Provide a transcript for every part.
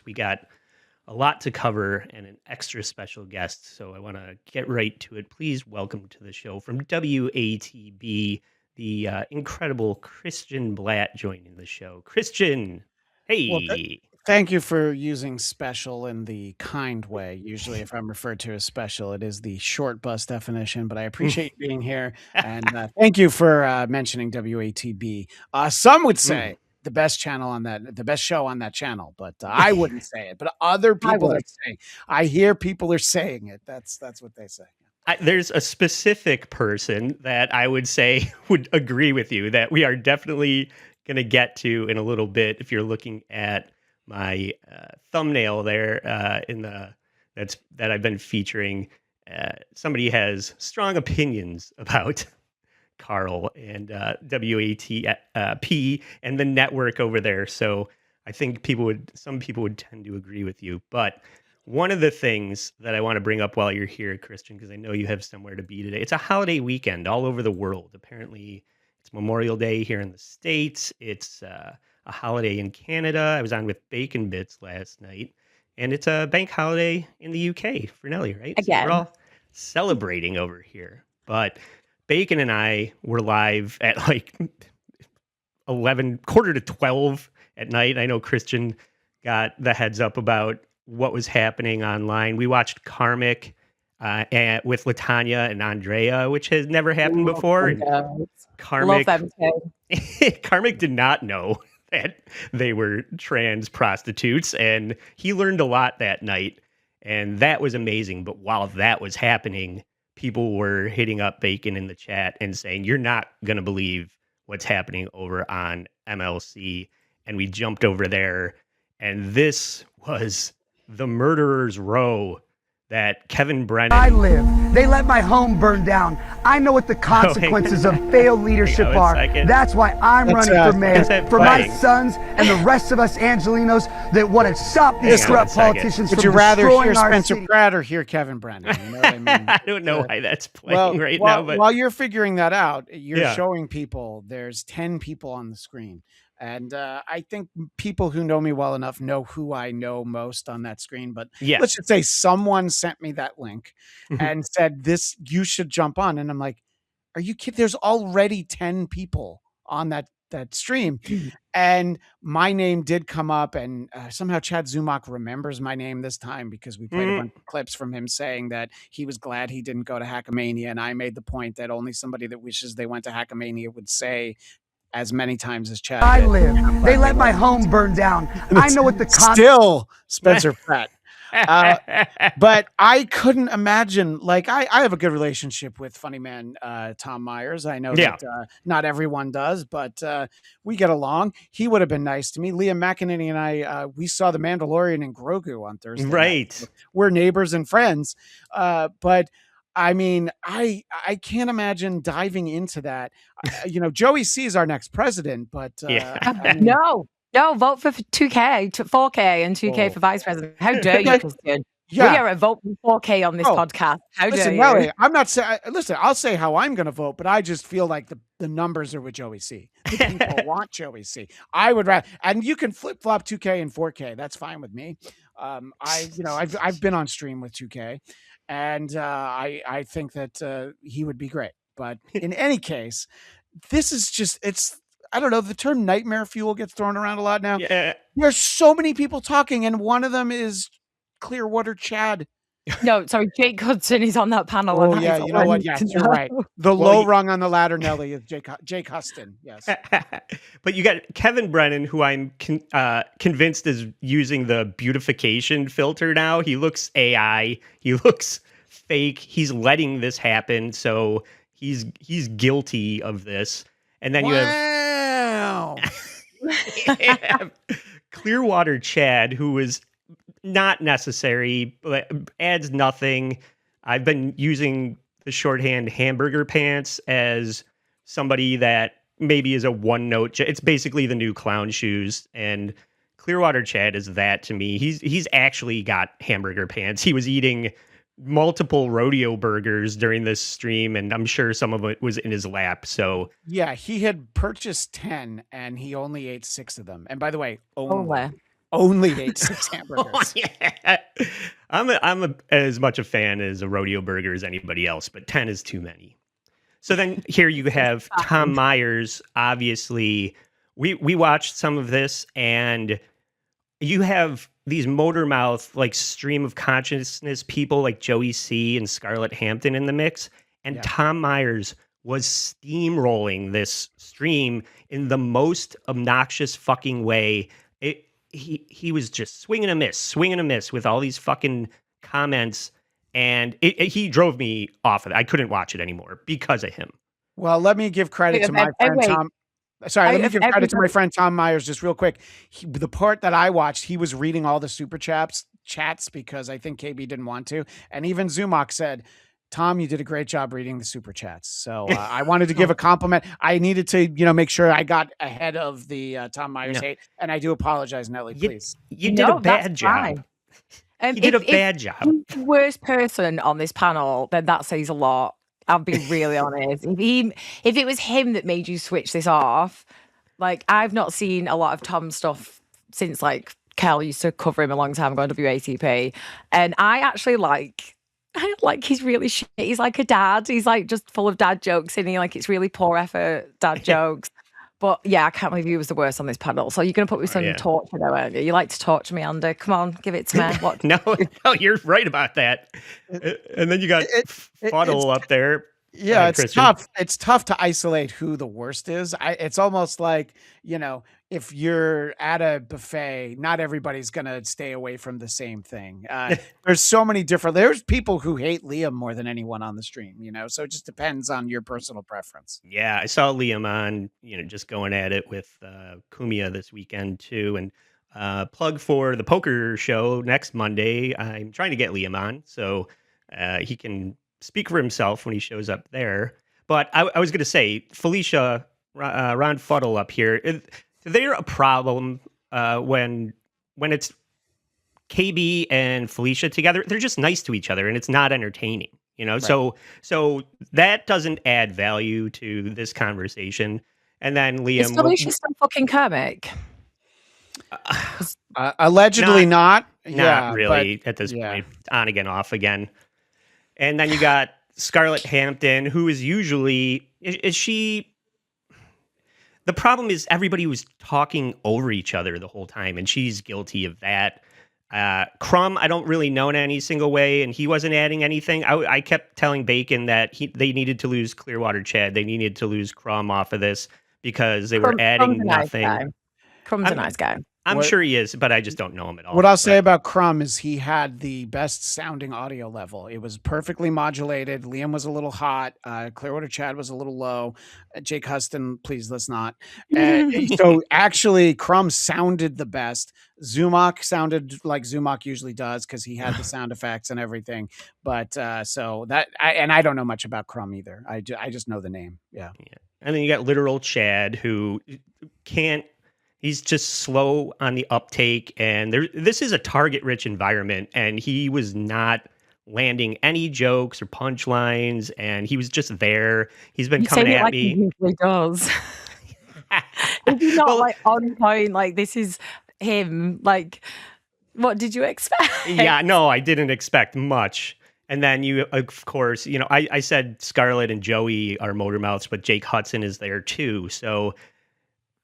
podcast. We got a lot to cover and an extra special guest, so I want to get right to it. Please welcome to the show from WATB, the incredible Christian Bladt joining the show. Christian, Well, hey. thank you for using special in the kind way. Usually, if I'm referred to as special, it is the short bus definition, but I appreciate you being here. And thank you for mentioning WATB. Some would say the best channel on that, the best show on that channel, but I wouldn't say it. But other people are saying, I hear people are saying it. That's what they say. There's a specific person that I would say would agree with you that we are definitely going to get to in a little bit. If you're looking at my thumbnail there that I've been featuring, somebody has strong opinions about Carl and WATP and the network over there. So I think some people would tend to agree with you, but one of the things that I want to bring up while you're here, Christian, because I know you have somewhere to be today. It's a holiday weekend all over the world. Apparently, it's Memorial Day here in the States. It's a holiday in Canada. I was on with Bacon Bits last night, and it's a bank holiday in the UK for Nelly, right? Again. So we're all celebrating over here. But Bacon and I were live at like 11, quarter to 12 at night. I know Christian got the heads up about what was happening online. We watched Karmic with Latanya and Andrea, which has never happened before. And Karmic did not know that they were trans prostitutes, and he learned a lot that night, and that was amazing. But while that was happening, people were hitting up Bacon in the chat and saying, "You're not going to believe what's happening over on MLC." And we jumped over there, and this was the murderer's row that Kevin Brennan... I live. They let my home burn down. I know what the consequences of failed leadership are. That's why I'm running for mayor. For my sons and the rest of us Angelinos that want to stop these corrupt politicians from destroying our city. Would you rather hear Spencer Pratt or hear Kevin Brennan? You know what I mean? I don't know why that's playing now. But while you're figuring that out, you're showing people there's 10 people on the screen. And I think people who know me well enough know who I know most on that screen. But let's just say someone sent me that link and said, you should jump on. And I'm like, are you kidding? There's already 10 people on that stream. And my name did come up, and somehow Chad Zumach remembers my name this time because we played a bunch of clips from him saying that he was glad he didn't go to Hackamania. And I made the point that only somebody that wishes they went to Hackamania would say as many times as Chad I did. live. They let my home burn down. I know what the still Spencer Pratt. But I couldn't imagine, like, I have a good relationship with funny man Tom Myers. I know that not everyone does, but we get along. He would have been nice to me. Liam McEnany and I, we saw The Mandalorian and Grogu on Thursday night. So we're neighbors and friends. But I mean, I can't imagine diving into that. Joey C is our next president, but I mean, no, vote for 2K, 4K, and 2K for vice president. How dare you, Christian? We are a vote for 4K on this podcast. How dare you? Nelly, I'm not saying. Listen, I'll say how I'm going to vote, but I just feel like the numbers are with Joey C. The people want Joey C. I would rather, and you can flip flop 2K and 4K. That's fine with me. I've been on stream with 2K. And I think that he would be great. But in any case, this is just, I don't know, the term nightmare fuel gets thrown around a lot now. Yeah. There's so many people talking, and one of them is Clearwater Chad. No, sorry, Jake Hudson is on that panel. Oh, yeah, you know what? Yes, you're right. The low rung on the ladder, Nelly, is Jake Huston. Yes. But you got Kevin Brennan, who I'm convinced is using the beautification filter now. He looks AI. He looks fake. He's letting this happen. So he's guilty of this. And then you have Clearwater Chad, who is not necessary, but adds nothing. I've been using the shorthand hamburger pants as somebody that maybe is a one note. It's basically the new clown shoes, and Clearwater Chad is that to me. He's actually got hamburger pants. He was eating multiple rodeo burgers during this stream, and I'm sure some of it was in his lap. So yeah, he had purchased 10 and he only ate 6 of them. And by the way, only. only ate 6 hamburgers. Yeah. I'm as much a fan as a rodeo burger as anybody else, but 10 is too many. So then here you have Tom Myers. Obviously, we watched some of this, and you have these motor mouth, like stream of consciousness people like Joey C and Scarlett Hampton in the mix. And Tom Myers was steamrolling this stream in the most obnoxious fucking way. He was just swinging a miss with all these fucking comments. And he drove me off of it. I couldn't watch it anymore because of him. Well, let me give credit to my friend Tom. Sorry, let me give credit to my friend Tom Myers just real quick. The part that I watched, he was reading all the super chats because I think KB didn't want to. And even Zumach said, Tom, you did a great job reading the super chats. So I wanted to give a compliment. I needed to, make sure I got ahead of the Tom Myers hate. And I do apologize, Nelly, please. You did a bad job. You did a bad job. If the worst person on this panel, then that says a lot. I'll be really honest. If it was him that made you switch this off, like I've not seen a lot of Tom's stuff since like Kel used to cover him a long time ago on WATP, and I actually like he's really shit. He's like a dad. He's like just full of dad jokes, and it's really poor effort dad jokes. But yeah, I can't believe he was the worst on this panel. So you're going to put me some torture though, aren't you? You like to torture me, Andy. Come on, give it to me. What? No, you're right about that. And then you got Fuddle up there. Yeah, it's tough. It's tough to isolate who the worst is. It's almost like, if you're at a buffet, not everybody's going to stay away from the same thing. There's so many there's people who hate Liam more than anyone on the stream, so it just depends on your personal preference. Yeah, I saw Liam on, just going at it with Kumia this weekend too. And plug for the poker show next Monday. I'm trying to get Liam on so he can speak for himself when he shows up there. But I was going to say, Felicia, Ron Fuddle up here, they're a problem when it's KB and Felicia together. They're just nice to each other, and it's not entertaining, Right. So that doesn't add value to this conversation. And then Liam, is Felicia still fucking comic? Allegedly not. Not really at this point. On again, off again. And then you got Scarlett Hampton, who is usually, is she, the problem is everybody was talking over each other the whole time, and she's guilty of that. Crumb, I don't really know in any single way, and he wasn't adding anything. I kept telling Bacon that they needed to lose Clearwater Chad. They needed to lose Crumb off of this because they were adding nothing. Crumb's a nice guy. I'm sure he is, but I just don't know him at all. What I'll say about Crumb is he had the best sounding audio level. It was perfectly modulated. Liam was a little hot. Clearwater Chad was a little low. Jake Huston, please, let's not. So actually, Crumb sounded the best. Zumach sounded like Zumach usually does because he had the sound effects and everything. But so that, I don't know much about Crumb either. I just know the name. Yeah. And then you got literal Chad who can't. He's just slow on the uptake, and this is a target-rich environment, and he was not landing any jokes or punchlines, and he was just there. He's been coming at me. He usually does. If he's not on point, this is him. What did you expect? Yeah, no, I didn't expect much. And then you, of course, I said Scarlett and Joey are motor mouths, but Jake Hudson is there too. So.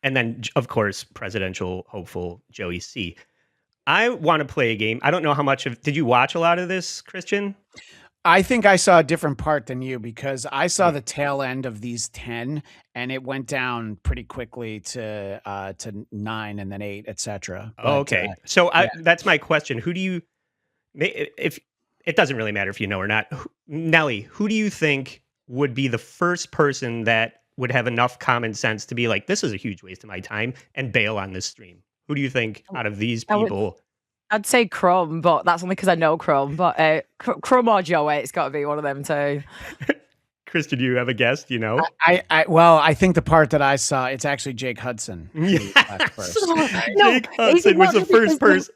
And then, of course, presidential hopeful Joey C. I want to play a game. I don't know how much did you watch a lot of this, Christian? I think I saw a different part than you because I saw the tail end of these 10 and it went down pretty quickly to 9 and then 8, etc. Okay. So that's my question. Who do you, if it doesn't really matter if you know or not, Nelly, who do you think would be the first person that would have enough common sense to be like, this is a huge waste of my time and bail on this stream? Who do you think out of these people? I'd say Crumb, but that's only because I know Crumb. But Crumb or Joey, it's got to be one of them too. Krista, do you have a guess? Do you know? I think the part that I saw, it's actually Jake Hudson. Jake Hudson was the first person.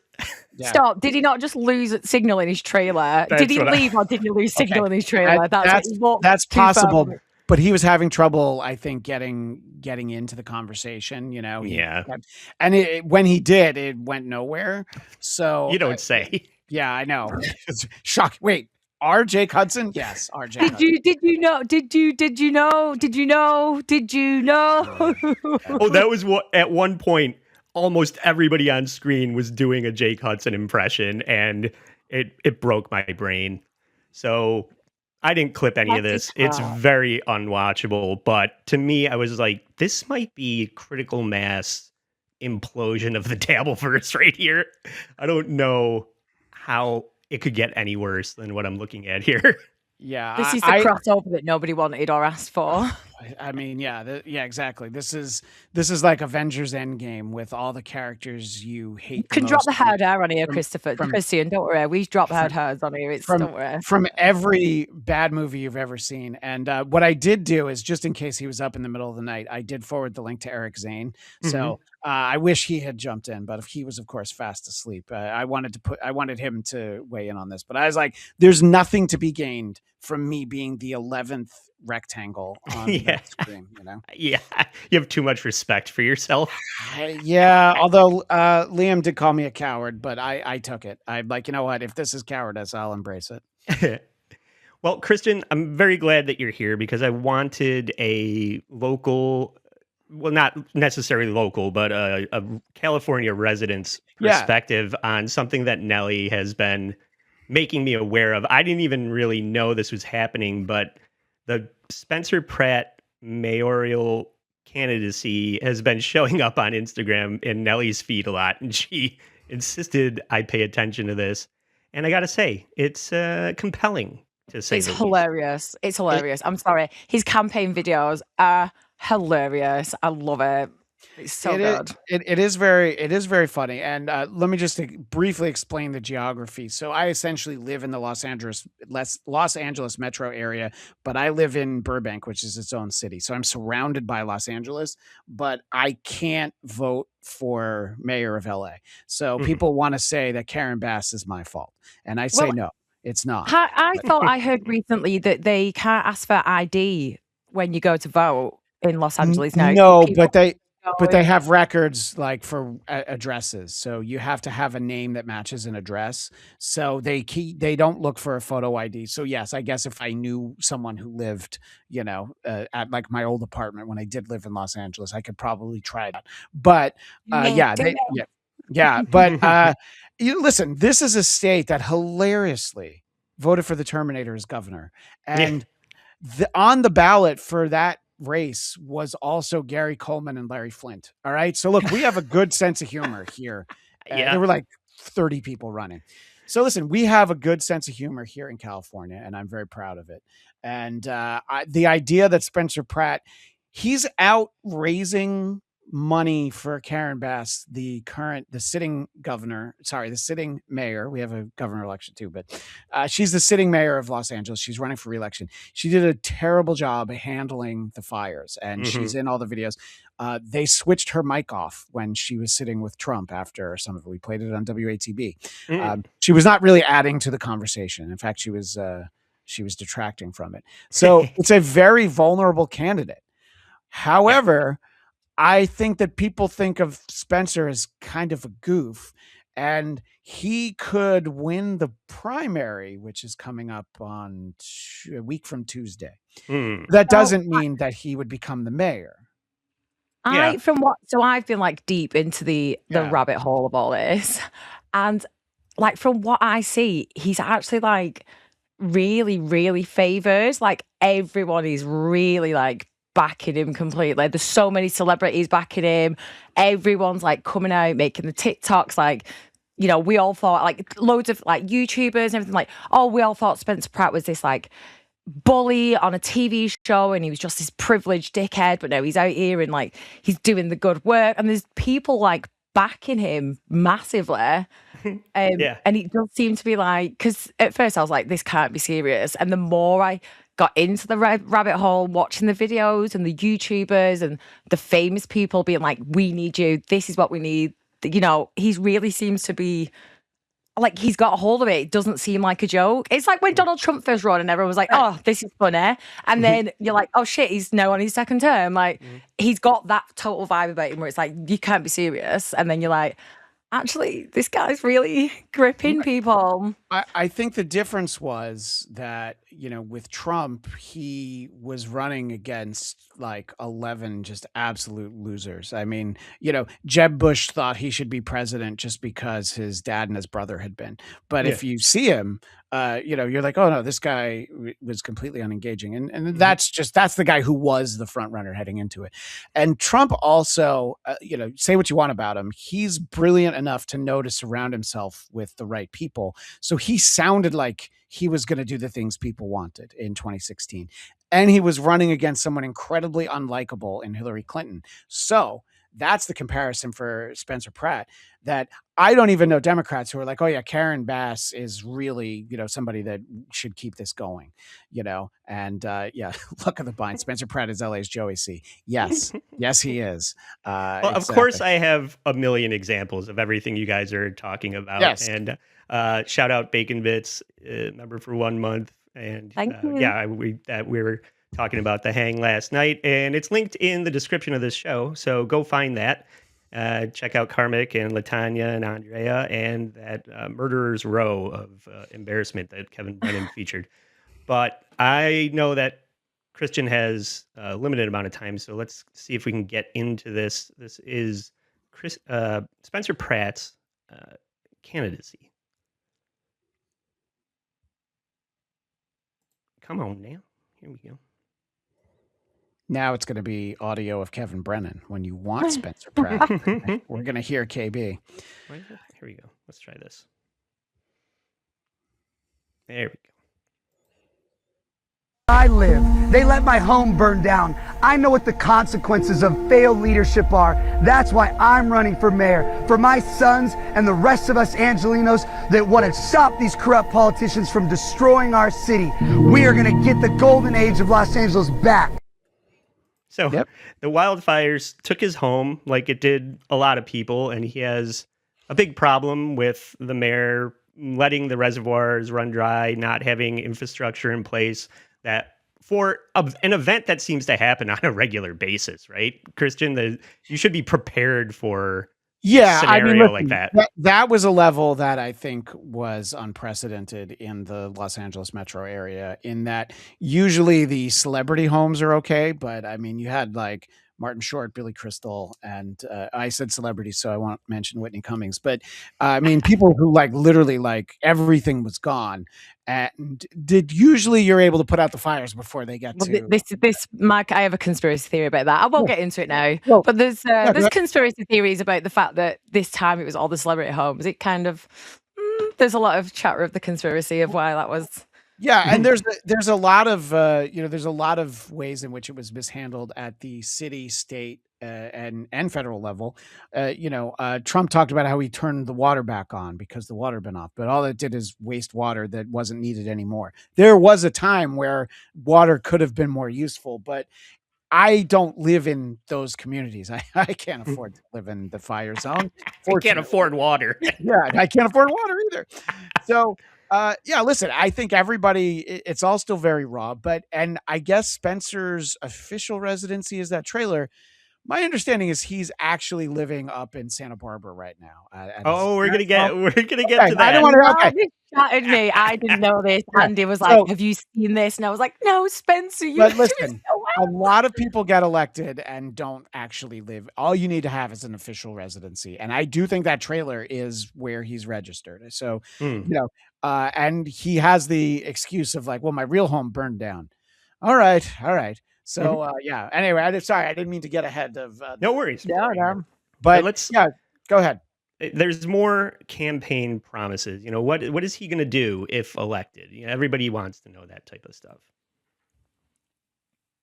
Yeah. Stop. Did he not just lose signal in his trailer? Did he leave or did he lose signal in his trailer? That's possible. but he was having trouble, I think, getting into the conversation. And when he did, it went nowhere. So you don't say. Yeah, I know. It's shocking. Wait, R.J. Hudson? Yes, R.J. Hudson. Did you know? Oh, that was what at one point almost everybody on screen was doing a Jake Hudson impression, and it broke my brain. So I didn't clip any of this. It's very unwatchable. But to me, I was like, this might be critical mass implosion of the Dabbleverse right here. I don't know how it could get any worse than what I'm looking at here. Yeah, this is the crossover that nobody wanted or asked for. I mean, yeah, exactly. This is like Avengers Endgame with all the characters you hate. You can drop the hard hair on here, Christian. Don't worry, we drop hard hairs on here. Don't worry. From every bad movie you've ever seen. And what I did do is, just in case he was up in the middle of the night, I did forward the link to Eric Zane. So I wish he had jumped in, but he was, of course, fast asleep. I wanted him to weigh in on this, but I was like, there's nothing to be gained from me being the 11th rectangle on the screen, Yeah, you have too much respect for yourself. Yeah, although Liam did call me a coward, but I took it. I'm like, you know what? If this is cowardice, I'll embrace it. Well, Christian, I'm very glad that you're here because I wanted a local, well, not necessarily local, but a California resident's perspective on something that Nelly has been making me aware of. I didn't even really know this was happening, but the Spencer Pratt mayoral candidacy has been showing up on Instagram in Nelly's feed a lot, and she insisted I pay attention to this. And I got to say, it's compelling to say. It's hilarious. It's hilarious. I'm sorry. His campaign videos are hilarious. I love it. It's so good. It is very funny. And let me just briefly explain the geography. So I essentially live in the Los Angeles metro area, but I live in Burbank, which is its own city. So I'm surrounded by Los Angeles, but I can't vote for mayor of LA. So people want to say that Karen Bass is my fault. And I say, no, it's not. I thought I heard recently that they can't ask for ID when you go to vote in Los Angeles now. No, but they have records like for addresses. So you have to have a name that matches an address. So they don't look for a photo ID. So yes, I guess if I knew someone who lived, at like my old apartment when I did live in Los Angeles, I could probably try that. But but listen, this is a state that hilariously voted for the Terminator as governor, and on the ballot for that race was also Gary Coleman and Larry Flint. All right. So look, we have a good sense of humor here. There were like 30 people running. So listen, we have a good sense of humor here in California, and I'm very proud of it. And the idea that Spencer Pratt, he's out raising money for Karen Bass, the sitting mayor. We have a governor election too, but she's the sitting mayor of Los Angeles. She's running for re-election. She did a terrible job handling the fires, and she's in all the videos. They switched her mic off when she was sitting with Trump after some of it. We played it on WATB. She was not really adding to the conversation. In fact, she was detracting from it. So it's a very vulnerable candidate. However, I think that people think of Spencer as kind of a goof, and he could win the primary, which is coming up on a week from Tuesday. That doesn't mean that he would become the mayor. I've been like deep into the rabbit hole of all this, and like from what I see, he's actually like really, really favors. Like everyone is really like backing him completely. There's so many celebrities backing him. Everyone's like coming out, making the TikToks. Like, we all thought, like loads of like YouTubers and everything, like, oh, we all thought Spencer Pratt was this like bully on a TV show and he was just this privileged dickhead, but no, he's out here and like he's doing the good work, and there's people like backing him massively. And it does seem to be like, because at first I was like, this can't be serious, and the more I got into the rabbit hole, watching the videos and the YouTubers and the famous people being like, we need you, this is what we need, he really seems to be like he's got a hold of it. It doesn't seem like a joke. It's like when Donald Trump first ran and everyone was like, oh, this is funny. And then you're like, oh shit, he's now on his second term. Like he's got that total vibe about him where it's like, you can't be serious. And then you're like, actually, this guy's really gripping people. I think the difference was that, with Trump, he was running against like 11 just absolute losers. I mean, Jeb Bush thought he should be president just because his dad and his brother had been. But if you see him, you're like, oh no, this guy was completely unengaging. And that's the guy who was the front runner heading into it. And Trump also, say what you want about him. He's brilliant enough to know to surround himself with the right people. So he sounded like he was going to do the things people wanted in 2016. And he was running against someone incredibly unlikable in Hillary Clinton. So that's the comparison for Spencer Pratt, that I don't even know Democrats who are like, oh yeah, Karen Bass is really, somebody that should keep this going, and look at the bind. Spencer Pratt is LA's Joey C. Yes. Yes, he is. Well, exactly. Of course I have a million examples of everything you guys are talking about. Yes. And shout out Bacon Bits, member for 1 month. And thank you. Yeah, we were talking about the hang last night, and it's linked in the description of this show. So go find that. Check out Karmik and Latanya and Andrea and that Murderer's Row of embarrassment that Kevin Brennan featured. But I know that Christian has a limited amount of time, so let's see if we can get into this. This is Spencer Pratt's candidacy. Come on now. Here we go. Now it's going to be audio of Kevin Brennan when you want Spencer Pratt. We're going to hear KB. Here we go. Let's try this. There we go. I live. They let my home burn down. I know what the consequences of failed leadership are. That's why I'm running for mayor. For my sons and the rest of us Angelinos that want to stop these corrupt politicians from destroying our city. We are going to get the golden age of Los Angeles back. So the wildfires took his home like it did a lot of people, and he has a big problem with the mayor letting the reservoirs run dry, not having infrastructure in place that for an event that seems to happen on a regular basis, right? Christian, you should be prepared for a scenario like that. That was a level that I think was unprecedented in the Los Angeles metro area, in that usually the celebrity homes are okay, but I mean, you had like Martin Short, Billy Crystal, and I said celebrities, so I won't mention Whitney Cummings, but I mean, people who like literally like everything was gone. And usually you're able to put out the fires before they get to this, Mike. I have a conspiracy theory about that. I won't get into it now, but there's conspiracy theories about the fact that this time it was all the celebrity homes. It kind of there's a lot of chatter of the conspiracy of why that was. Yeah, and there's a lot of there's a lot of ways in which it was mishandled at the city, state, and federal level. Trump talked about how he turned the water back on because the water had been off, but all it did is waste water that wasn't needed anymore. There was a time where water could have been more useful, but I don't live in those communities. I can't afford to live in the fire zone. I can't afford water. Yeah, I can't afford water either. So. Listen, I think it's all still very raw, and I guess Spencer's official residency is that trailer. My understanding is he's actually living up in Santa Barbara right now. We're gonna get to that. I don't want to. Okay. Chatted me. I didn't know this. Andy was like, "Have you seen this?" And I was like, "No, Spencer." But listen, a lot of people get elected and don't actually live. All you need to have is an official residency, and I do think that trailer is where he's registered. So and he has the excuse of like, "Well, my real home burned down." All right. So Anyway, I didn't mean to get ahead of. No worries. But go ahead. There's more campaign promises. What is he going to do if elected? Everybody wants to know that type of stuff.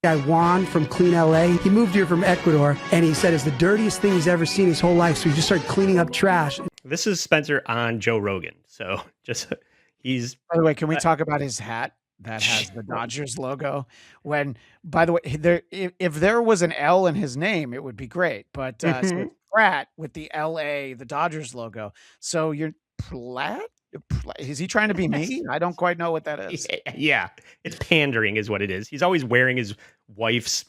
Guy Juan from Clean LA, he moved here from Ecuador, and he said it's the dirtiest thing he's ever seen his whole life. So he just started cleaning up trash. This is Spencer on Joe Rogan. So he's. By the way, can we talk about his hat that has the Dodgers logo? By the way, if there was an L in his name, it would be great. But so Pratt with the LA, the Dodgers logo. So you're Bladt? Is he trying to be me? I don't quite know what that is. Yeah, it's pandering is what it is. He's always wearing his wife's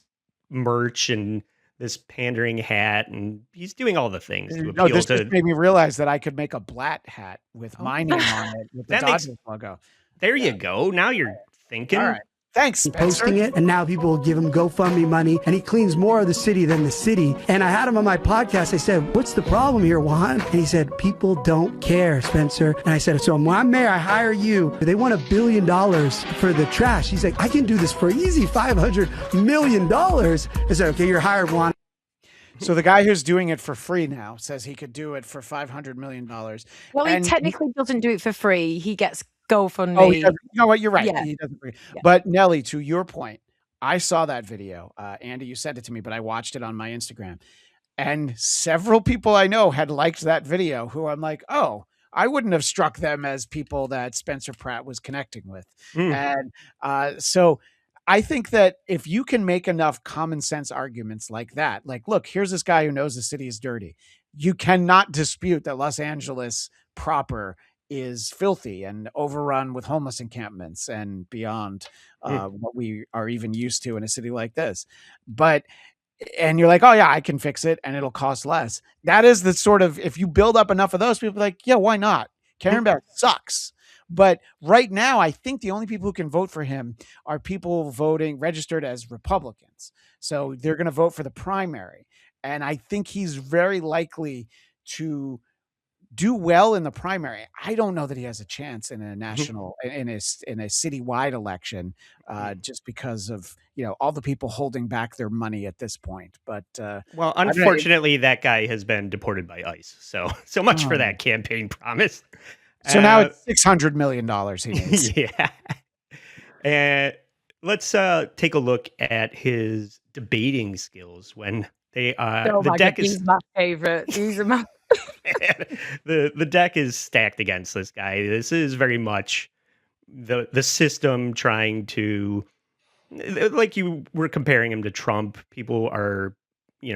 merch and this pandering hat, and he's doing all the things to appeal this just made me realize that I could make a Bladt hat with my name on it with the Dodgers logo. There you go. Now you're thinking. All right. Thanks, Spencer. Posting it, and now people will give him GoFundMe money, and he cleans more of the city than the city. And I had him on my podcast. I said, "What's the problem here, Juan?" And he said, "People don't care, Spencer." And I said, "So when I'm mayor, I hire you. They want $1 billion for the trash." He's like, "I can do this for easy $500 million." I said, "Okay, you're hired, Juan." So the guy who's doing it for free now says he could do it for $500 million. Well, he technically doesn't do it for free. He gets GoFundMe. Oh, you know what? You're right. Yeah. He doesn't. Yeah. But Nelly, to your point, I saw that video. Andy, you sent it to me, but I watched it on my Instagram. And several people I know had liked that video who I'm like, oh, I wouldn't have struck them as people that Spencer Pratt was connecting with. And so I think that if you can make enough common sense arguments like that, like, look, here's this guy who knows the city is dirty. You cannot dispute that Los Angeles proper is filthy and overrun with homeless encampments and beyond what we are even used to in a city like this. And you're like, oh yeah, I can fix it and it'll cost less. That is the sort of, if you build up enough of those people, like, yeah, why not? Karen Bass sucks. But right now, I think the only people who can vote for him are people voting registered as Republicans. So they're going to vote for the primary. And I think he's very likely to do well in the primary. I don't know that he has a chance in a national, in a citywide election, just because of, all the people holding back their money at this point. But well, unfortunately, that guy has been deported by ICE. So much for that campaign promise. So now it's $600 million he needs. Yeah. And let's take a look at his debating skills when they the deck is he's my favorite. He's my the deck is stacked against this guy. This is very much the system trying to, like you were comparing him to Trump. People are,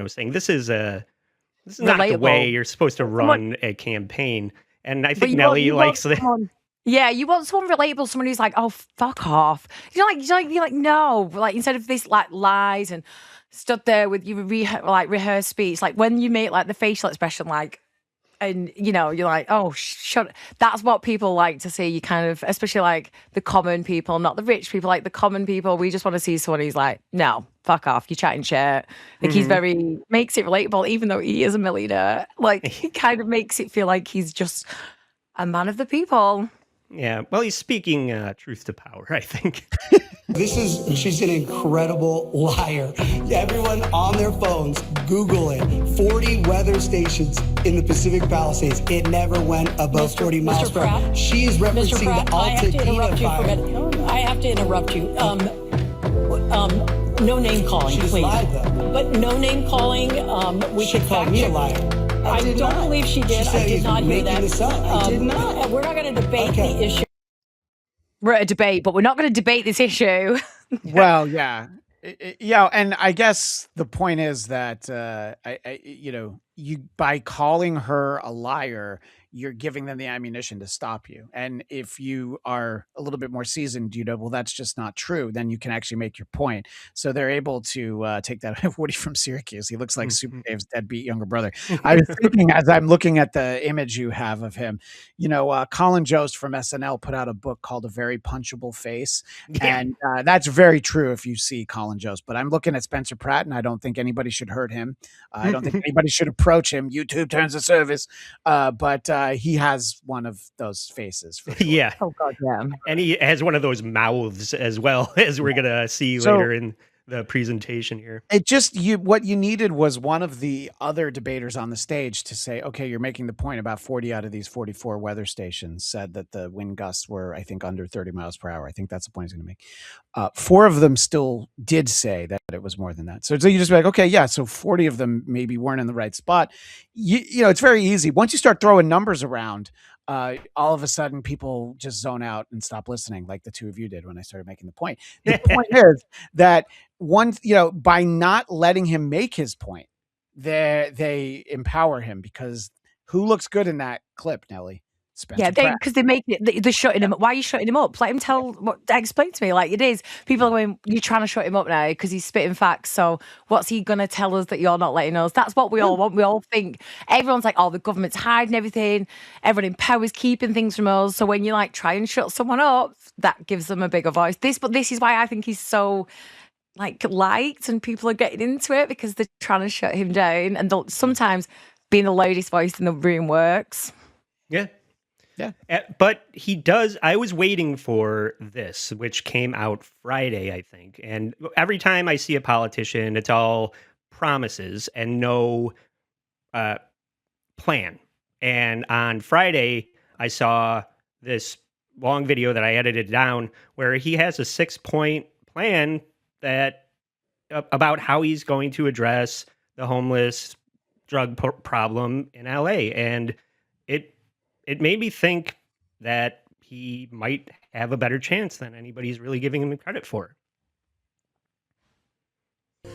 saying this is not the way you're supposed to run a campaign. And I think Nelly likes that. Yeah, you want someone relatable, someone who's like, oh, fuck off. You're like, no. Like, instead of this, like, lies and stood there with you rehearsed speech, like when you make like the facial expression, like, and you're like, oh, shut. That's what people like to see. You kind of, especially like the common people, not the rich people, like the common people. We just want to see someone who's like, no, fuck off. You're chatting shit. Like he's makes it relatable, even though he is a millionaire. Like he kind of makes it feel like he's just a man of the people. Yeah, well, he's speaking truth to power, I think. She's an incredible liar. Everyone on their phones, Google it. 40 weather stations in the Pacific Palisades. It never went above 40 miles per hour. She is referencing the Altadena fire. I have to interrupt you. No name calling, please. Lied, though. But no name calling. We should call me a liar. I don't believe she did. I did not hear that. This up. I did not. We're not going to debate the issue. We're at a debate, but we're not going to debate this issue. Well, yeah. And I guess the point is that, you by calling her a liar, you're giving them the ammunition to stop you. And if you are a little bit more seasoned, well, that's just not true. Then you can actually make your point. So they're able to take that. Woody from Syracuse. He looks like Super Dave's deadbeat younger brother. I was thinking as I'm looking at the image you have of him, Colin Jost from SNL put out a book called A Very Punchable Face. Yeah. And that's very true if you see Colin Jost. But I'm looking at Spencer Pratt, and I don't think anybody should hurt him. I don't think anybody should approach him. YouTube terms of service. But he has one of those faces. For sure. Yeah. Oh God, yeah. And he has one of those mouths as well, as we're gonna see later in the presentation here. It just what you needed was one of the other debaters on the stage to say, okay, you're making the point about 40 out of these 44 weather stations said that the wind gusts were, I think, under 30 miles per hour. I think that's the point he's going to make. 4 of them still did say that it was more than that. So you just be like, okay, yeah, so 40 of them maybe weren't in the right spot. It's very easy. Once you start throwing numbers around, all of a sudden people just zone out and stop listening, like the two of you did when I started making the point. The point is that by not letting him make his point, they empower him, because who looks good in that clip, Nelly? Spencer Pratt. Because they make it, they're shutting him up. Why are you shutting him up? Let him explain to me. Like, it is. People are going, you're trying to shut him up now because he's spitting facts. So what's he going to tell us that you're not letting us? That's what we all want. We all think, everyone's like, oh, the government's hiding everything. Everyone in power is keeping things from us. So when you like try and shut someone up, that gives them a bigger voice. This is why I think he's so like liked and people are getting into it, because they're trying to shut him down. And sometimes being the loudest voice in the room works. Yeah. But he does. I was waiting for this, which came out Friday, I think. And every time I see a politician, it's all promises and no plan. And on Friday, I saw this long video that I edited down where he has a 6-point plan that about how he's going to address the homeless drug problem in LA. And it made me think that he might have a better chance than anybody's really giving him credit for.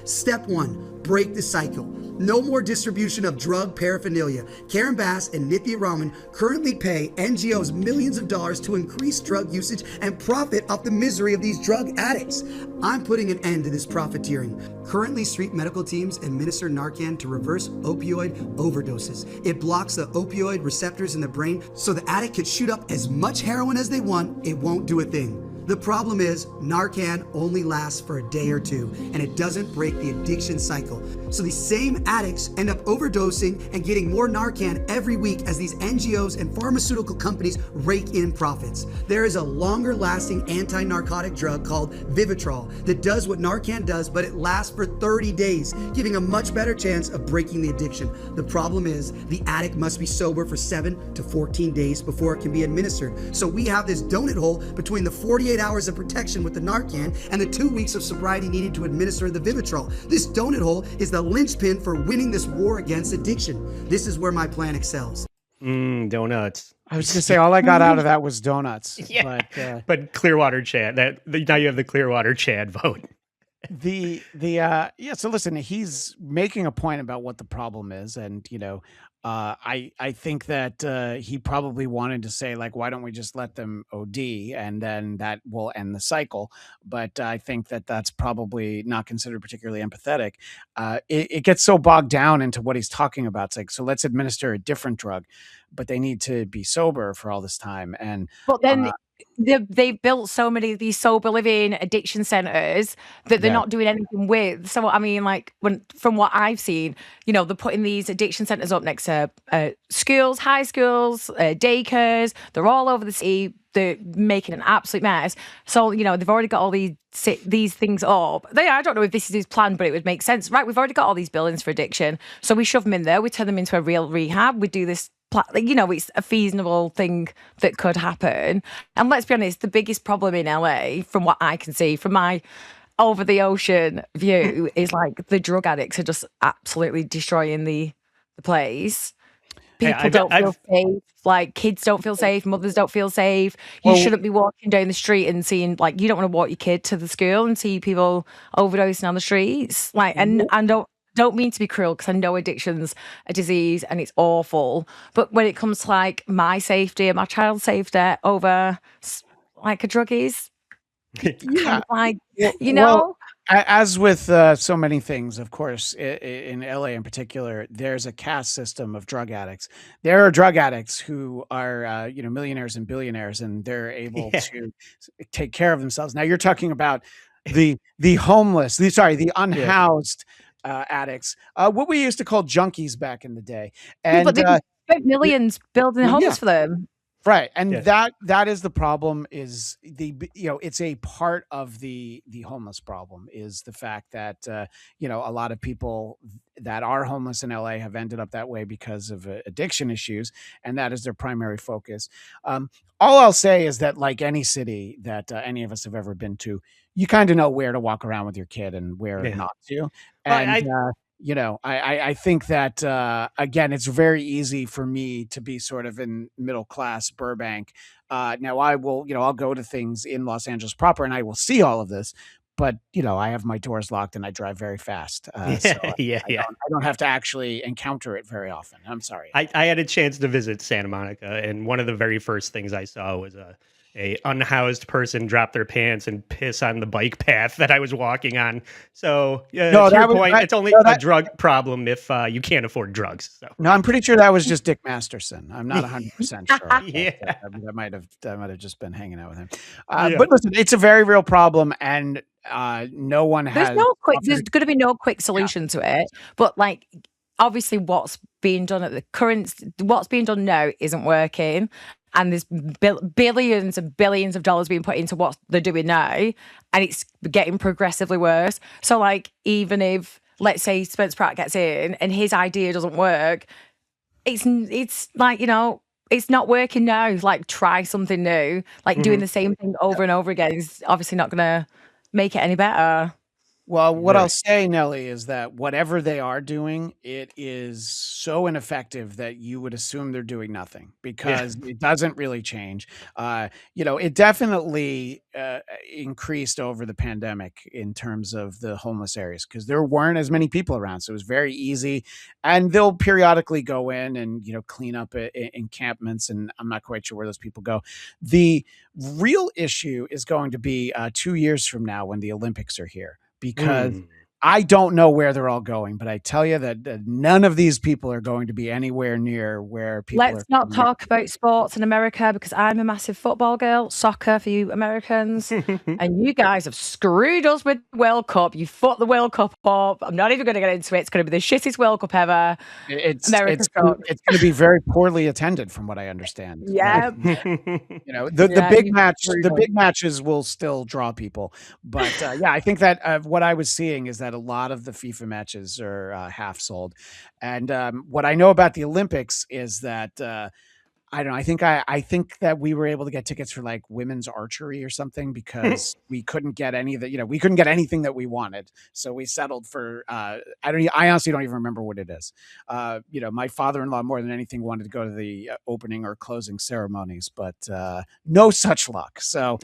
Step 1, break the cycle. No more distribution of drug paraphernalia. Karen Bass and Nithya Raman currently pay NGOs millions of dollars to increase drug usage and profit off the misery of these drug addicts. I'm putting an end to this profiteering. Currently, street medical teams administer Narcan to reverse opioid overdoses. It blocks the opioid receptors in the brain so the addict could shoot up as much heroin as they want. It won't do a thing. The problem is Narcan only lasts for a day or two, and it doesn't break the addiction cycle. So these same addicts end up overdosing and getting more Narcan every week as these NGOs and pharmaceutical companies rake in profits. There is a longer lasting anti-narcotic drug called Vivitrol that does what Narcan does, but it lasts for 30 days, giving a much better chance of breaking the addiction. The problem is the addict must be sober for 7 to 14 days before it can be administered. So we have this donut hole between the 48 hours of protection with the Narcan and the 2 weeks of sobriety needed to administer the Vivitrol. This donut hole is the linchpin for winning this war against addiction. This is where my plan excels. Donuts. I was going to say, all I got out of that was donuts. Yeah. But Clearwater Chad, now you have the Clearwater Chad vote. So listen, he's making a point about what the problem is. And, I think that he probably wanted to say, like, why don't we just let them OD and then that will end the cycle. But I think that that's probably not considered particularly empathetic. It gets so bogged down into what he's talking about. It's like, so let's administer a different drug, but they need to be sober for all this time. And then they've built so many of these sober living addiction centers that they're not doing anything with. So, I mean, like, from what I've seen, they're putting these addiction centers up next to schools, high schools, daycares. They're all over the city. They're making an absolute mess. So, they've already got all these things up. I don't know if this is his plan, but it would make sense. Right, we've already got all these buildings for addiction. So we shove them in there. We turn them into a real rehab. We do this. It's a feasible thing that could happen. And let's be honest, the biggest problem in LA, from what I can see, from my over the ocean view, is like the drug addicts are just absolutely destroying the place. People don't feel safe. Like, kids don't feel safe. Mothers don't feel safe. You shouldn't be walking down the street and seeing, like, you don't want to walk your kid to the school and see people overdosing on the streets. Like, and don't mean to be cruel, because I know addiction's a disease and it's awful. But when it comes to like my safety and my child's safety over like a druggie's, as with so many things, of course, in LA in particular, there's a caste system of drug addicts. There are drug addicts who are, millionaires and billionaires, and they're able to take care of themselves. Now you're talking about the homeless, the unhoused addicts, what we used to call junkies back in the day. And but they spent millions building homes for them. Right. And that is the problem, is it's a part of the homeless problem, is the fact that, a lot of people that are homeless in LA have ended up that way because of addiction issues. And that is their primary focus. All I'll say is that, like any city that any of us have ever been to, you kind of know where to walk around with your kid and where not to. And, I think that, again, it's very easy for me to be sort of in middle class Burbank. Now I will, I'll go to things in Los Angeles proper and I will see all of this. but I have my doors locked and I drive very fast. So I don't have to actually encounter it very often. I'm sorry. I had a chance to visit Santa Monica, and one of the very first things I saw was a unhoused person drop their pants and piss on the bike path that I was walking on. So to your point, it's only a drug problem if you can't afford drugs. So. No, I'm pretty sure that was just Dick Masterson. I'm not 100% sure. Yeah, that might have just been hanging out with him. But listen, it's a very real problem, and no one has. There's going to be no quick solution to it. But like, obviously, what's being done now isn't working. And there's billions and billions of dollars being put into what they're doing now, and it's getting progressively worse. So, like, even if, let's say, Spencer Pratt gets in and his idea doesn't work, it's like, it's not working now. Like, try something new. Like, doing the same thing over and over again is obviously not going to make it any better. Well, what I'll say, Nelly, is that whatever they are doing, it is so ineffective that you would assume they're doing nothing, because it doesn't really change. It definitely increased over the pandemic in terms of the homeless areas, because there weren't as many people around. So it was very easy. And they'll periodically go in and, clean up encampments. And I'm not quite sure where those people go. The real issue is going to be 2 years from now when the Olympics are here. Because I don't know where they're all going, but I tell you that none of these people are going to be anywhere near where people are. Let's not talk about sports in America, because I'm a massive football girl, soccer for you Americans, and you guys have screwed us with the World Cup. You fucked the World Cup up. I'm not even going to get into it. It's going to be the shittest World Cup ever. It's going to be very poorly attended, from what I understand. Yeah. The big matches will still draw people, but I think that what I was seeing is that a lot of the FIFA matches are half sold. And what I know about the Olympics is that I don't know. I think that we were able to get tickets for like women's archery or something, because we couldn't get any of the, we couldn't get anything that we wanted. So we settled for, I honestly don't even remember what it is. My father-in-law more than anything wanted to go to the opening or closing ceremonies, but no such luck. So,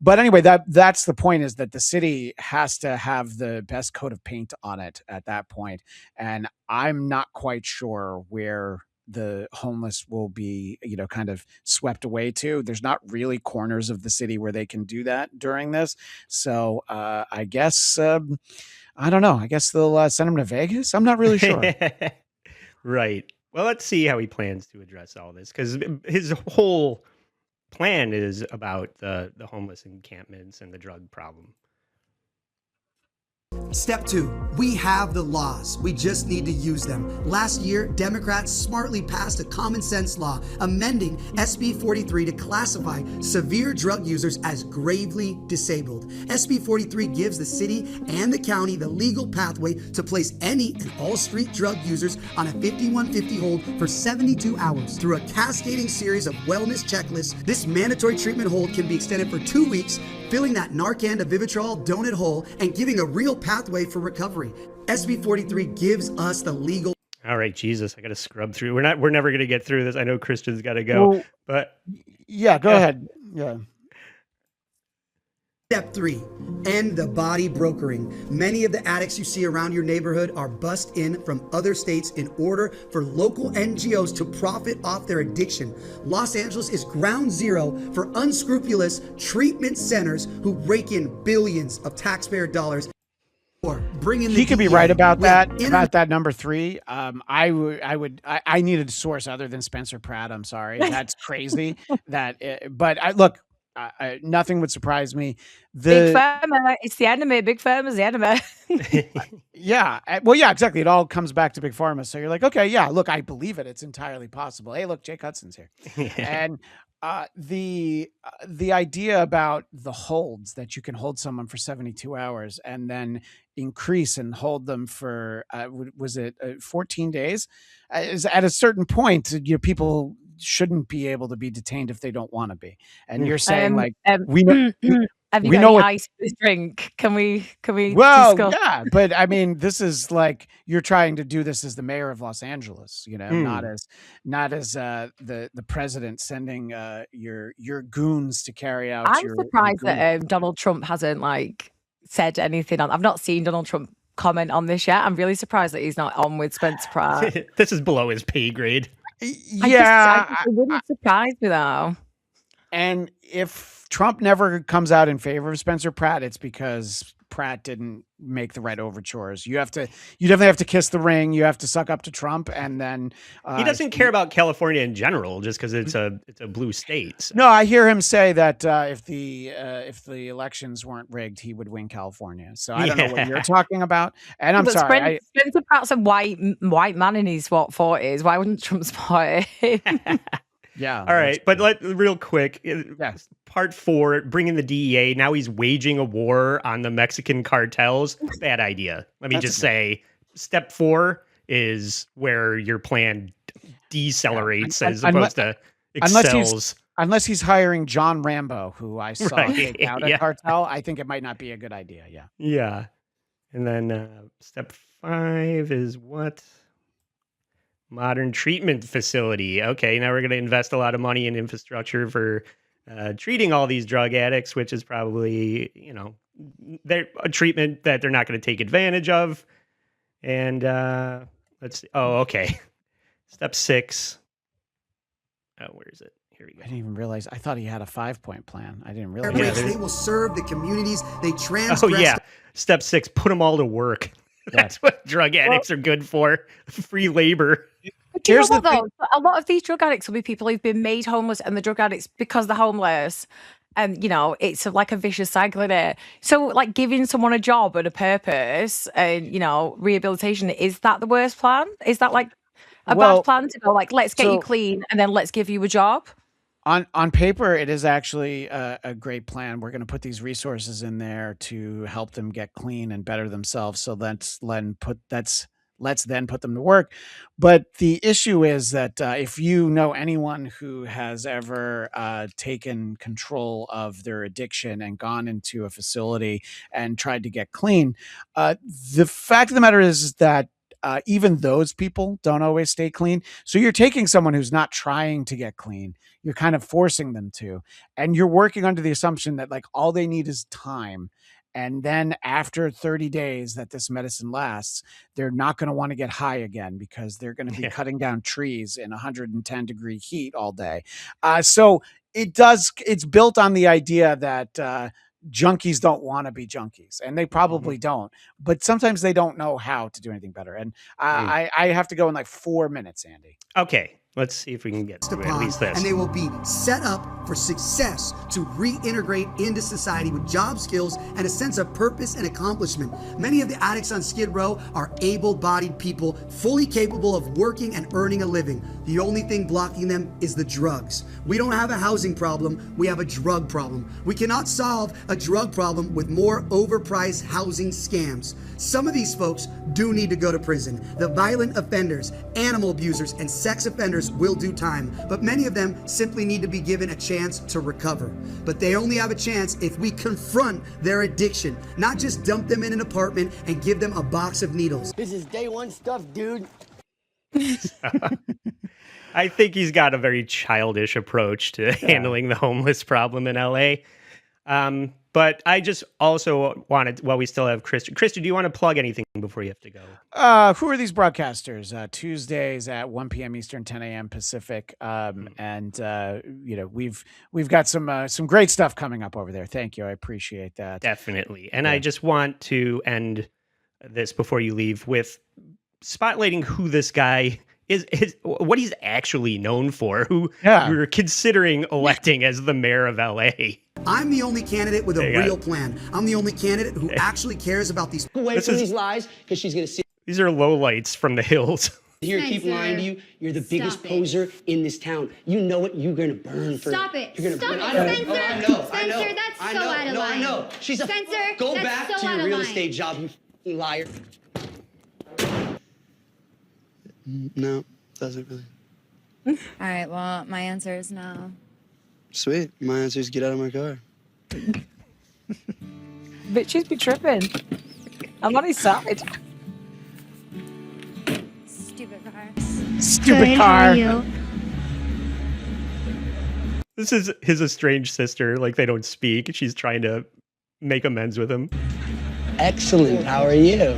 but anyway, that's the point, is that the city has to have the best coat of paint on it at that point. And I'm not quite sure where the homeless will be, kind of swept away to. There's not really corners of the city where they can do that during this. So I guess, I don't know. I guess they'll send him to Vegas. I'm not really sure. Right. Well, let's see how he plans to address all this, because his whole plan is about the homeless encampments and the drug problem. Step 2, we have the laws. We just need to use them. Last year, Democrats smartly passed a common sense law amending SB 43 to classify severe drug users as gravely disabled. SB 43 gives the city and the county the legal pathway to place any and all street drug users on a 5150 hold for 72 hours. Through a cascading series of wellness checklists, this mandatory treatment hold can be extended for 2 weeks, filling that Narcan to Vivitrol donut hole and giving a real pathway for recovery. SB 43 gives us the legal. All right, Jesus, I got to scrub through. We're never going to get through this. I know Christian's got to go, but yeah, go ahead. Yeah. Step 3, end the body brokering. Many of the addicts you see around your neighborhood are bussed in from other states in order for local NGOs to profit off their addiction. Los Angeles is ground zero for unscrupulous treatment centers who rake in billions of taxpayer dollars. He could be right about that. About that number 3. I needed a source other than Spencer Pratt. I'm sorry, that's crazy. Look. Nothing would surprise me. Big Pharma, it's the enemy. Big Pharma's the enemy. Yeah. Well, yeah, exactly. It all comes back to Big Pharma. So you're like, okay, yeah, look, I believe it. It's entirely possible. Hey, look, Jake Hudson's here. And the idea about the holds, that you can hold someone for 72 hours and then increase and hold them for, was it 14 days? Is at a certain point, people shouldn't be able to be detained if they don't want to be. And you're saying we know, have you got any ice for this drink? Can we well, discuss? Yeah, but I mean, this is like, you're trying to do this as the mayor of Los Angeles, not as the president sending your goons to carry out. I'm surprised that Donald Trump hasn't said anything on. I've not seen Donald Trump comment on this yet. I'm really surprised that he's not on with Spencer Pratt. This is below his pay grade. Yeah, it wouldn't surprise me though. And if Trump never comes out in favor of Spencer Pratt, it's because Pratt didn't make the right overtures. You definitely have to kiss the ring. You have to suck up to Trump, and then he doesn't care about California in general, just because it's a blue state. So. No, I hear him say that if the elections weren't rigged, he would win California. So I don't know what you're talking about. And I'm sorry, Spencer Pratt's a white man in his 40s. Why wouldn't Trump support him? Yeah. All right. But real quick, part 4, bringing the DEA. Now he's waging a war on the Mexican cartels. Bad idea. Let me just say, step 4 is where your plan decelerates as opposed to excels. Unless he's hiring John Rambo, who I saw take out a cartel, I think it might not be a good idea. Yeah. Yeah. And then step 5 is what? Modern treatment facility. Okay, now we're going to invest a lot of money in infrastructure for treating all these drug addicts, which is probably, they're a treatment that they're not going to take advantage of. And let's see. Oh, okay. Step 6. Oh, where is it? Here we go. I didn't even realize. I thought he had a 5-point plan. I didn't realize. Yeah, they will serve the communities they transgress. Oh, yeah. Step 6, put them all to work. That's what drug addicts are good for. Free labor. Do you know what, though? A lot of these drug addicts will be people who've been made homeless, and the drug addicts, because they're homeless, and, it's like a vicious cycle in it. So, like, giving someone a job and a purpose and, rehabilitation, is that the worst plan? Is that, like, a bad plan to go, like, let's get you clean and then let's give you a job? On paper, it is actually a great plan. We're going to put these resources in there to help them get clean and better themselves. So let's then put them to work. But the issue is that if you know anyone who has ever taken control of their addiction and gone into a facility and tried to get clean, the fact of the matter is that even those people don't always stay clean. So you're taking someone who's not trying to get clean. You're kind of forcing them to, and you're working under the assumption that like all they need is time. And then after 30 days that this medicine lasts, they're not going to want to get high again because they're going to be cutting down trees in 110-degree heat all day. So it's built on the idea that junkies don't want to be junkies, and they probably don't, but sometimes they don't know how to do anything better. And I have to go in like 4 minutes, Andy. Okay. Let's see if we can get through at least this. And they will be set up for success to reintegrate into society with job skills and a sense of purpose and accomplishment. Many of the addicts on Skid Row are able-bodied people, fully capable of working and earning a living. The only thing blocking them is the drugs. We don't have a housing problem, we have a drug problem. We cannot solve a drug problem with more overpriced housing scams. Some of these folks do need to go to prison. The violent offenders, animal abusers, and sex offenders will do time, but many of them simply need to be given a chance to recover. But they only have a chance if we confront their addiction, not just dump them in an apartment and give them a box of needles. This is day one stuff, dude. I think he's got a very childish approach to handling the homeless problem in LA. But I just also wanted, we still have Christian. Christian, do you want to plug anything before you have to go? Who are these broadcasters? Tuesdays at 1 p.m. Eastern, 10 a.m. Pacific. And we've got some great stuff coming up over there. Thank you. I appreciate that. Definitely. And I just want to end this before you leave with spotlighting who this guy is what he's actually known for, who we're considering electing as the mayor of LA. I'm the only candidate with a real plan. I'm the only candidate who actually cares about these. Away from these lies, because she's going to see. These are lowlights from the hills. Here, keep lying to you. You're the biggest poser in this town. You know it. You're going to burn for it. Stop it. You're Stop it, Spencer. I know. Spencer, that's so out of line. I know. She's a. Spencer, go back to your real estate job, you f***ing liar. No, doesn't really. All right, well, my answer is no. Sweet. My answer is get out of my car. Bitches be tripping. I'm on his side. Stupid car. Stupid car. This is his estranged sister. Like, they don't speak. She's trying to make amends with him. Excellent. How are you?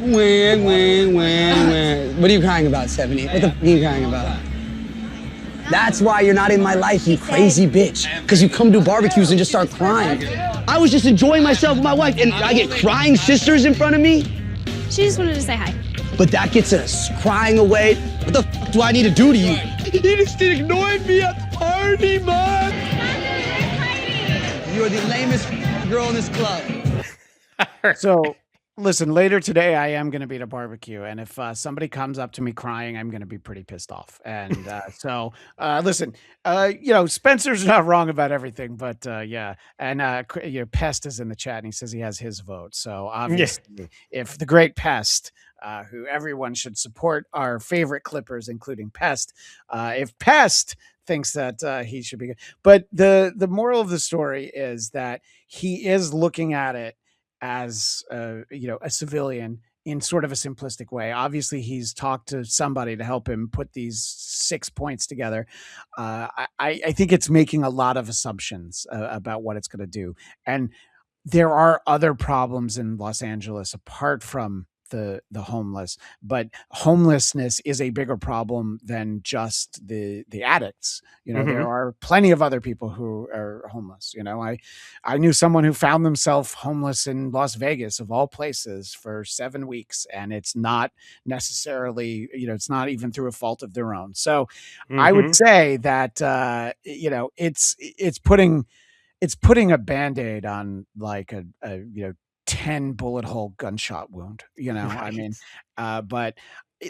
What are you crying about, 70? What the f are you crying about? That's why you're not in my life, you crazy bitch. Because you come to barbecues and just start crying. I was just enjoying myself with my wife, and I get crying sisters in front of me. She just wanted to say hi. But that gets us crying away. What the f do I need to do to you? You just ignored me at the party, man. You're the lamest girl in this club. So, listen, later today, I am going to be at a barbecue. And if somebody comes up to me crying, I'm going to be pretty pissed off. And listen, Spencer's not wrong about everything. But yeah. And, Pest is in the chat and he says he has his vote. So obviously, if the great Pest, who everyone should support, our favorite Clippers, including Pest, if Pest thinks that he should be good. But the moral of the story is that he is looking at it as a civilian in sort of a simplistic way. Obviously, he's talked to somebody to help him put these 6 points together. I think it's making a lot of assumptions about what it's going to do. And there are other problems in Los Angeles apart from the homeless, but homelessness is a bigger problem than just the addicts. There are plenty of other people who are homeless. I knew someone who found themselves homeless in Las Vegas, of all places, for 7 weeks, and it's not necessarily, it's not even through a fault of their own. So I would say that it's putting a Band-Aid on like a 10 bullet hole gunshot wound, Right. I mean, but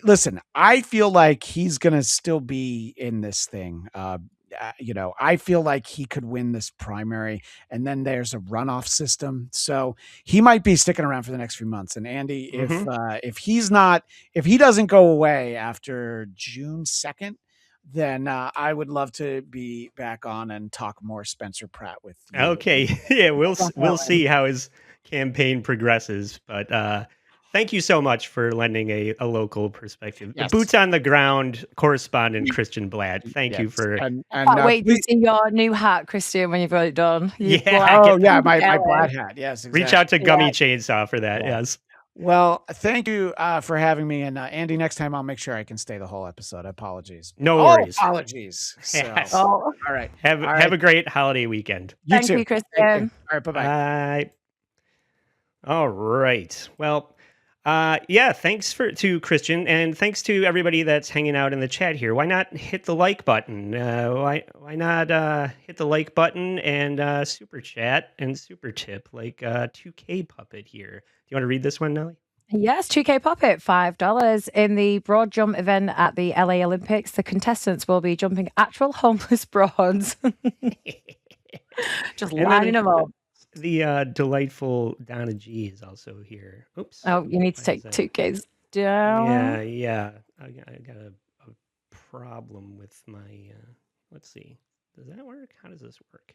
listen, I feel like he's going to still be in this thing. I feel like he could win this primary, and then there's a runoff system. So he might be sticking around for the next few months. And Andy, if he doesn't go away after June 2nd, then I would love to be back on and talk more Spencer Pratt with you. Okay. Yeah, we'll see how his campaign progresses. But thank you so much for lending a local perspective. Yes. The boots on the ground correspondent, Christian Bladt. Thank you for... Can't wait to see your new hat, Christian, when you've got it done. My Bladt hat. Yes, exactly. Reach out to Gummy Chainsaw for that. Yeah. Yes. Well, thank you for having me. And Andy, next time I'll make sure I can stay the whole episode. Apologies. No worries. Apologies. Yes. So, all right. Have a great holiday weekend. Thank you, Christian. All right. Bye-bye. Bye. All right. Well, thanks to Christian, and thanks to everybody that's hanging out in the chat here. Why not hit the like button? Why not hit the like button and super chat and super tip like 2K Puppet here. Do you want to read this one, Nelly? Yes, 2K Puppet, $5. In the broad jump event at the LA Olympics, the contestants will be jumping actual homeless broads. Just lining them up. The delightful Donna G is also here. Oops. Oh, you need to take 2Ks down. Yeah. I got a problem with my... let's see. Does that work? How does this work?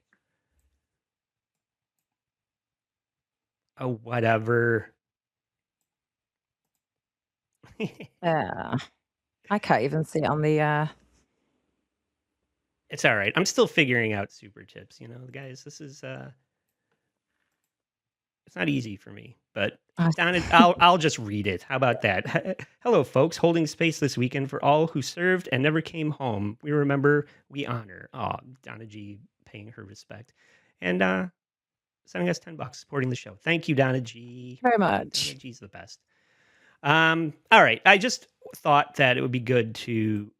Oh, whatever. I can't even see it on the... It's all right. I'm still figuring out super tips, guys. This is... It's not easy for me, but I'll just read it. How about that? Hello, folks. Holding space this weekend for all who served and never came home. We remember, we honor. Oh, Donna G paying her respect. And sending us $10, supporting the show. Thank you, Donna G. Very much. Donna G's the best. All right. I just thought that it would be good to...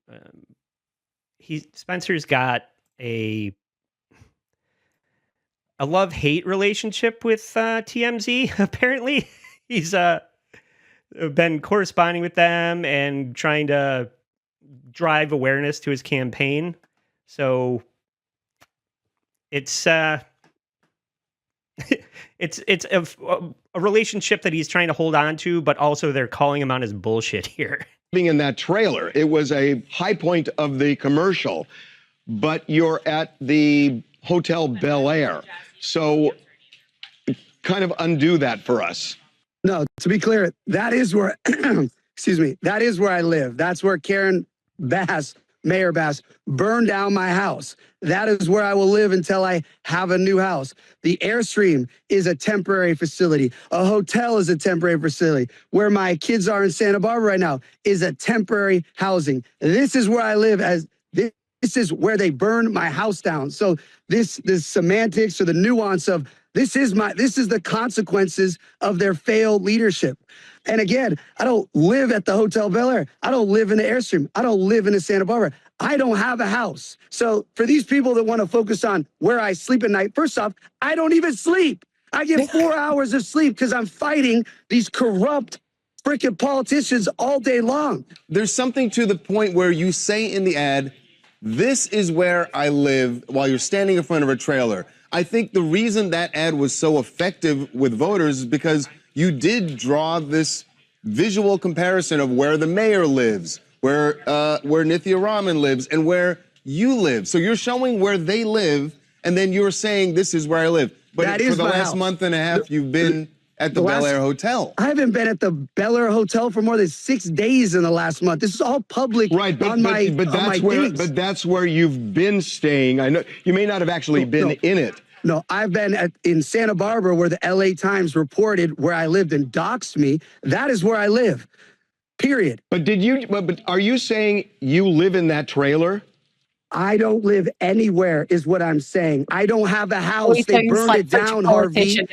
Spencer's got a love-hate relationship with TMZ. Apparently, he's been corresponding with them and trying to drive awareness to his campaign. So it's it's a relationship that he's trying to hold on to, but also they're calling him on his bullshit here. Being in that trailer, it was a high point of the commercial, but you're at the Hotel Bel Air. So kind of undo that for us. No, to be clear, that is where, excuse me, that is where I live. That's where Karen Bass Mayor Bass, burn down my house. That is where I will live until I have a new house. The Airstream is a temporary facility. A hotel is a temporary facility. Where my kids are in Santa Barbara right now is a temporary housing. This is where I live as this is where they burn my house down. So this semantics or the nuance of this is the consequences of their failed leadership. And again, I don't live at the Hotel Bel Air. I don't live in the Airstream. I don't live in the Santa Barbara. I don't have a house. So for these people that want to focus on where I sleep at night, first off, I don't even sleep. I get 4 hours of sleep because I'm fighting these corrupt freaking politicians all day long. There's something to the point where you say in the ad, this is where I live, while you're standing in front of a trailer. I think the reason that ad was so effective with voters is because you did draw this visual comparison of where the mayor lives, where Nithya Raman lives, and where you live. So you're showing where they live, and then you're saying, this is where I live. But for the last month and a half, you've been at the Bel Air Hotel. I haven't been at the Bel Air Hotel for more than 6 days in the last month. This is all public. Right, but that's where you've been staying. I know you may not have actually been in it. No, I've been in Santa Barbara, where the LA Times reported where I lived and doxed me. That is where I live. Period. But but are you saying you live in that trailer? I don't live anywhere, is what I'm saying. I don't have a house. They burned it down, Harvey.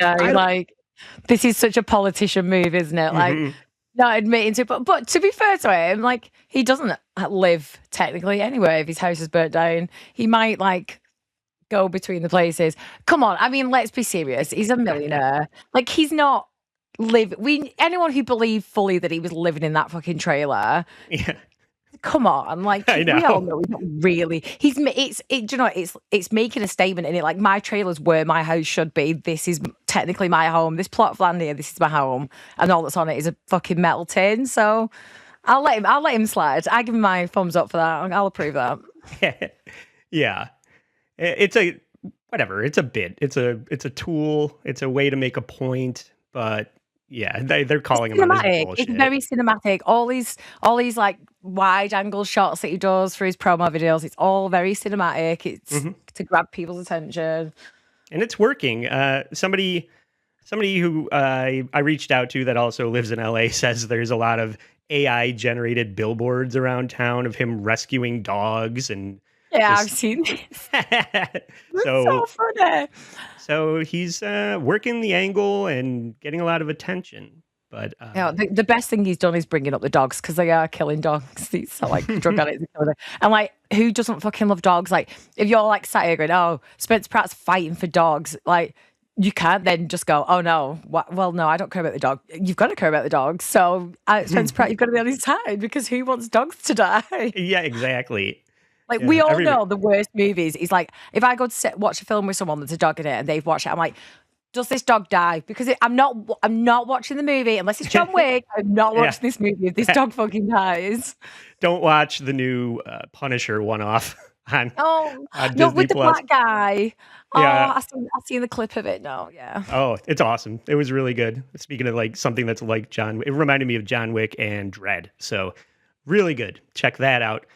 This is such a politician move, isn't it? Like, not admitting to, but to be fair to him, like, he doesn't live technically anywhere if his house is burnt down. He might go between the places. Come on, I mean, let's be serious. He's a millionaire. Like, he's not anyone who believed fully that he was living in that fucking trailer. Yeah. Come on, like, we all know he's not really. It's making a statement in it. Like, my trailer's where my house should be. This is technically my home. This plot of land here, this is my home, and all that's on it is a fucking metal tin. So I'll let him slide. I give him my thumbs up for that. I'll approve that. Yeah, it's a whatever. It's a bit. It's a tool. It's a way to make a point. But yeah, they're calling him on his bullshit. It's very cinematic. All these like wide angle shots that he does for his promo videos. It's all very cinematic. It's to grab people's attention, and it's working. Somebody who I reached out to that also lives in LA says there's a lot of AI generated billboards around town of him rescuing dogs and. Yeah, I've seen this. so funny. So he's working the angle and getting a lot of attention. But the best thing he's done is bringing up the dogs, because they are killing dogs. These are like drug addicts. And like, who doesn't fucking love dogs? Like, if you're like sat here going, oh, Spencer Pratt's fighting for dogs, like, you can't then just go, oh no, well, no, I don't care about the dog. You've got to care about the dog. So Spencer Pratt, you've got to be on his side, because who wants dogs to die? Yeah, exactly. Like, we all know the worst movies is like, if I go to watch a film with someone that's a dog in it and they've watched it, I'm like, does this dog die? Because I'm not watching the movie unless it's John Wick. I'm not watching this movie if this dog fucking dies. Don't watch the new Punisher one-off on Disney no, with the Plus. black guy. Yeah. I seen the clip of it. No, yeah. Oh, it's awesome. It was really good. Speaking of like something that's like John, it reminded me of John Wick and Dredd. So really good. Check that out.